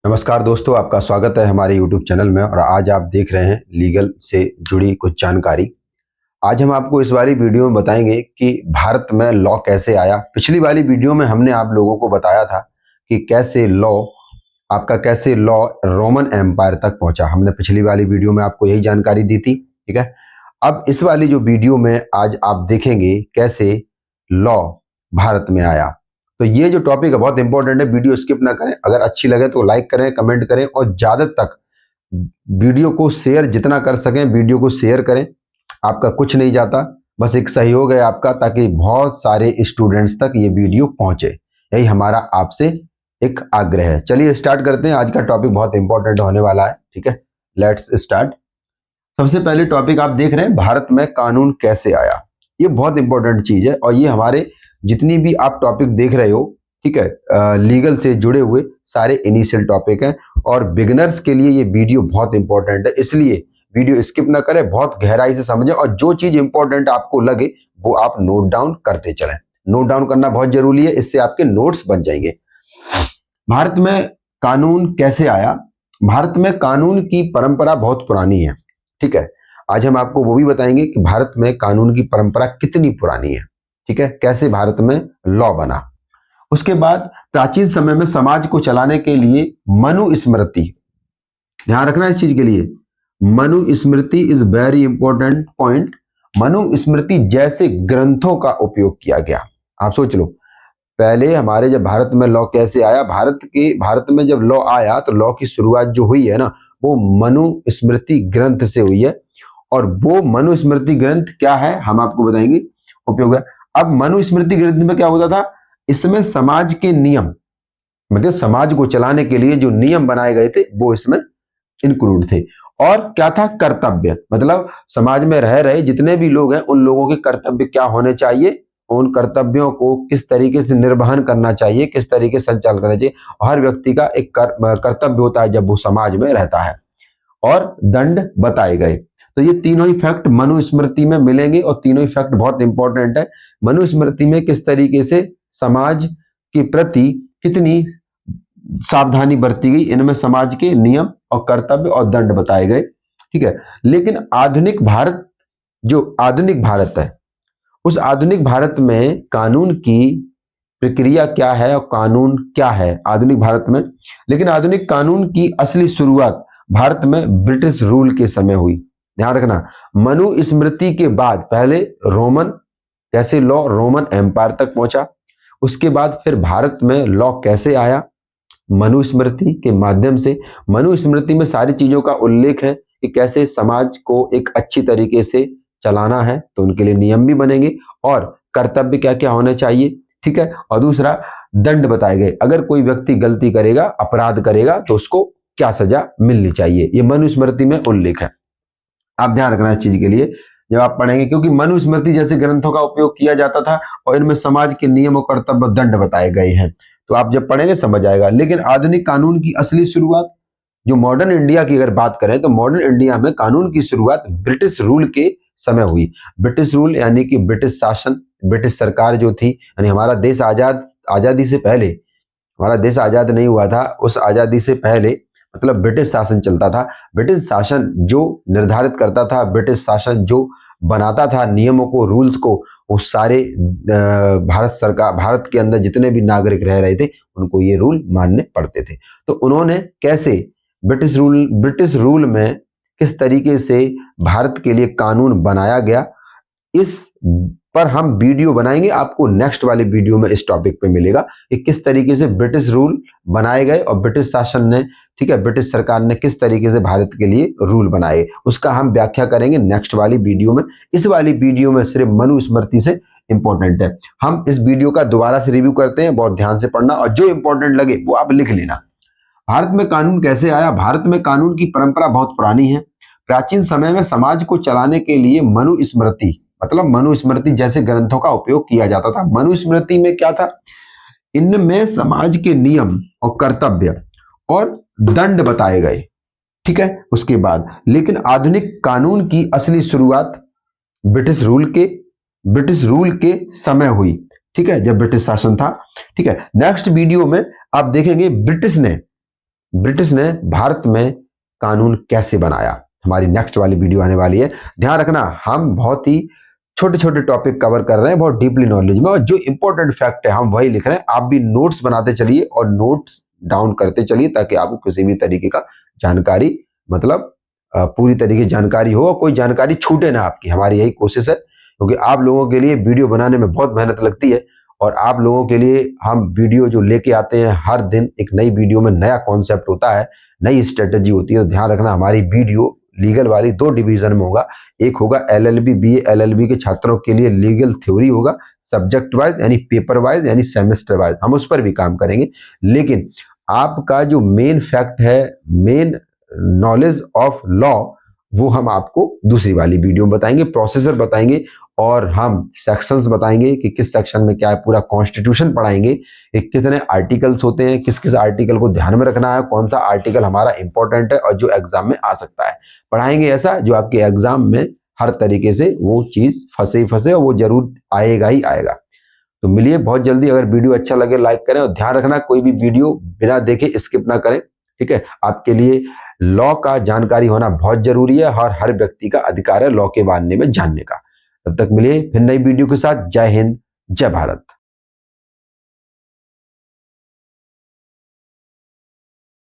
नमस्कार दोस्तों, आपका स्वागत है हमारे YouTube चैनल में। और आज आप देख रहे हैं लीगल से जुड़ी कुछ जानकारी। आज हम आपको इस वाली वीडियो में बताएंगे कि भारत में लॉ कैसे आया। पिछली वाली वीडियो में हमने आप लोगों को बताया था कि कैसे लॉ रोमन एम्पायर तक पहुंचा। हमने पिछली वाली वीडियो में आपको यही जानकारी दी थी, ठीक है। अब इस वाली जो वीडियो में आज आप देखेंगे कैसे लॉ भारत में आया। तो ये जो टॉपिक है बहुत इंपॉर्टेंट है, वीडियो स्किप ना करें। अगर अच्छी लगे तो लाइक करें, कमेंट करें और ज्यादा तक वीडियो को शेयर जितना कर सकें वीडियो को शेयर करें। आपका कुछ नहीं जाता, बस एक सहयोग है आपका, ताकि बहुत सारे स्टूडेंट्स तक ये वीडियो पहुंचे। यही हमारा आपसे एक आग्रह है। चलिए स्टार्ट करते हैं। आज का टॉपिक बहुत इंपॉर्टेंट होने वाला है, ठीक है। Let's start. सबसे पहले टॉपिक आप देख रहे हैं, भारत में कानून कैसे आया। ये बहुत इंपॉर्टेंट चीज है और ये हमारे जितनी भी आप टॉपिक देख रहे हो, ठीक है, लीगल से जुड़े हुए सारे इनिशियल टॉपिक हैं। और बिगिनर्स के लिए ये वीडियो बहुत इंपॉर्टेंट है, इसलिए वीडियो स्किप ना करें, बहुत गहराई से समझें और जो चीज इंपॉर्टेंट आपको लगे वो आप नोट डाउन करते चलें। नोट डाउन करना बहुत जरूरी है, इससे आपके नोट्स बन जाएंगे। भारत में कानून कैसे आया। भारत में कानून की परंपरा बहुत पुरानी है, ठीक है। आज हम आपको वो भी बताएंगे कि भारत में कानून की परंपरा कितनी पुरानी है, ठीक है, कैसे भारत में लॉ बना। उसके बाद प्राचीन समय में समाज को चलाने के लिए मनुस्मृति, ध्यान रखना इस चीज के लिए, Manusmriti is very important point. Manusmriti जैसे ग्रंथों का उपयोग किया गया। आप सोच लो, पहले हमारे जब भारत में लॉ कैसे आया, भारत में जब लॉ आया तो लॉ की शुरुआत जो हुई है ना, वो मनुस्मृति ग्रंथ से हुई है। और वो मनुस्मृति ग्रंथ क्या है हम आपको बताएंगे, उपयोग है। अब मनुस्मृति ग्रंथ में क्या होता था, इसमें समाज के नियम, मतलब समाज को चलाने के लिए जो नियम बनाए गए थे वो इसमें इंक्लूड थे। और क्या था, कर्तव्य, मतलब समाज में रह रहे जितने भी लोग हैं उन लोगों के कर्तव्य क्या होने चाहिए, उन कर्तव्यों को किस तरीके से निर्वहन करना चाहिए, किस तरीके से संचालन करना चाहिए। हर व्यक्ति का एक कर्तव्य होता है जब वो समाज में रहता है। और दंड बताए गए। तो ये तीनों ही फैक्ट मनुस्मृति में मिलेंगे और तीनों ही फैक्ट बहुत इंपॉर्टेंट है। मनुस्मृति में किस तरीके से समाज के प्रति कितनी सावधानी बरती गई, इनमें समाज के नियम और कर्तव्य और दंड बताए गए, ठीक है। लेकिन आधुनिक भारत, जो आधुनिक भारत है, उस आधुनिक भारत में कानून की प्रक्रिया क्या है और कानून क्या है आधुनिक भारत में। लेकिन आधुनिक कानून की असली शुरुआत भारत में ब्रिटिश रूल के समय हुई। ध्यान रखना, मनुस्मृति के बाद पहले रोमन, कैसे लॉ रोमन एम्पायर तक पहुंचा। उसके बाद फिर भारत में लॉ कैसे आया, मनुस्मृति के माध्यम से। मनुस्मृति में सारी चीजों का उल्लेख है कि कैसे समाज को एक अच्छी तरीके से चलाना है, तो उनके लिए नियम भी बनेंगे और कर्तव्य क्या क्या होने चाहिए, ठीक है। और दूसरा, दंड बताए गए, अगर कोई व्यक्ति गलती करेगा, अपराध करेगा तो उसको क्या सजा मिलनी चाहिए, ये मनुस्मृति में उल्लेख है। आप ध्यान रखना इस चीज के लिए जब आप पढ़ेंगे, क्योंकि मनुस्मृति जैसे ग्रंथों का उपयोग किया जाता था और इनमें समाज के नियम और कर्तव्य दंड बताए गए हैं। तो आप जब पढ़ेंगे समझ आएगा। लेकिन आधुनिक कानून की असली शुरुआत, जो मॉडर्न इंडिया की अगर बात करें तो मॉडर्न इंडिया में कानून की शुरुआत ब्रिटिश रूल के समय हुई। ब्रिटिश रूल यानी कि ब्रिटिश शासन, ब्रिटिश सरकार जो थी, यानी हमारा देश आजादी से पहले, हमारा देश आजाद नहीं हुआ था, उस आजादी से पहले मतलब ब्रिटिश शासन चलता था। ब्रिटिश शासन जो निर्धारित करता था, ब्रिटिश शासन जो बनाता था नियमों को, रूल्स को, वो सारे भारत के अंदर जितने भी नागरिक रह रहे थे उनको ये रूल मानने पड़ते थे। तो उन्होंने कैसे ब्रिटिश रूल में किस तरीके से भारत के लिए कानून बनाया गया, इस पर हम वीडियो बनाएंगे। आपको नेक्स्ट वाले वीडियो में इस टॉपिक पे मिलेगा कि किस तरीके से ब्रिटिश रूल बनाए गए और ब्रिटिश शासन ने, ठीक है, ब्रिटिश सरकार ने किस तरीके से भारत के लिए रूल बनाए, उसका हम व्याख्या करेंगे नेक्स्ट वाली वीडियो में। इस वाली वीडियो में सिर्फ मनुस्मृति से इंपॉर्टेंट है। हम इस वीडियो का दोबारा से रिव्यू करते हैं, बहुत ध्यान से पढ़ना और जो इंपॉर्टेंट लगे वो आप लिख लेना। भारत में कानून कैसे आया। भारत में कानून की परंपरा बहुत पुरानी है। प्राचीन समय में समाज को चलाने के लिए मनुस्मृति, मतलब मनुस्मृति जैसे ग्रंथों का उपयोग किया जाता था। मनुस्मृति में क्या था, इनमें समाज के नियम और कर्तव्य और दंड बताए गए, ठीक है। उसके बाद लेकिन आधुनिक कानून की असली शुरुआत ब्रिटिश रूल के समय हुई, ठीक है, जब ब्रिटिश शासन था, ठीक है। नेक्स्ट वीडियो में आप देखेंगे ब्रिटिश ने भारत में कानून कैसे बनाया। हमारी नेक्स्ट वाली वीडियो आने वाली है। ध्यान रखना, हम बहुत ही छोटे छोटे टॉपिक कवर कर रहे हैं, बहुत डीपली नॉलेज में, और जो इंपॉर्टेंट फैक्ट है हम वही लिख रहे हैं। आप भी नोट्स बनाते चलिए और नोट्स डाउन करते चलिए ताकि आपको किसी भी तरीके का जानकारी, मतलब पूरी तरीके की जानकारी हो, कोई जानकारी छूटे ना आपकी। हमारी यही कोशिश है, क्योंकि आप लोगों के लिए वीडियो बनाने में बहुत मेहनत लगती है, और आप लोगों के लिए हम वीडियो जो लेके आते हैं हर दिन, एक नई वीडियो में नया कॉन्सेप्ट होता है, नई स्ट्रेटेजी होती है। तो ध्यान रखना, हमारी वीडियो लीगल वाली 2 डिवीजन में होगा। एक होगा एलएलबी, बीए एलएलबी के छात्रों के लिए लीगल थ्योरी होगा, सब्जेक्ट वाइज यानी पेपर वाइज यानी सेमेस्टर वाइज, हम उस पर भी काम करेंगे। लेकिन आपका जो मेन फैक्ट है, मेन नॉलेज ऑफ लॉ, वो हम आपको दूसरी वाली वीडियो में बताएंगे, प्रोसीजर बताएंगे, और हम सेक्शंस बताएंगे कि किस सेक्शन में क्या है, पूरा कॉन्स्टिट्यूशन पढ़ाएंगे कि कितने आर्टिकल्स होते हैं, किस किस आर्टिकल को ध्यान में रखना है, कौन सा आर्टिकल हमारा इंपॉर्टेंट है और जो एग्जाम में आ सकता है। पढ़ाएंगे ऐसा जो आपके एग्जाम में हर तरीके से वो चीज फंसे ही फंसे, और वो जरूर आएगा ही आएगा। तो मिलिए बहुत जल्दी। अगर वीडियो अच्छा लगे लाइक करें, और ध्यान रखना कोई भी वीडियो बिना देखे स्किप ना करें, ठीक है। आपके लिए लॉ का जानकारी होना बहुत जरूरी है, और हर व्यक्ति का अधिकार है लॉ के बारे में जानने का। तब तक मिलिए फिर नई वीडियो के साथ। जय हिंद, जय भारत।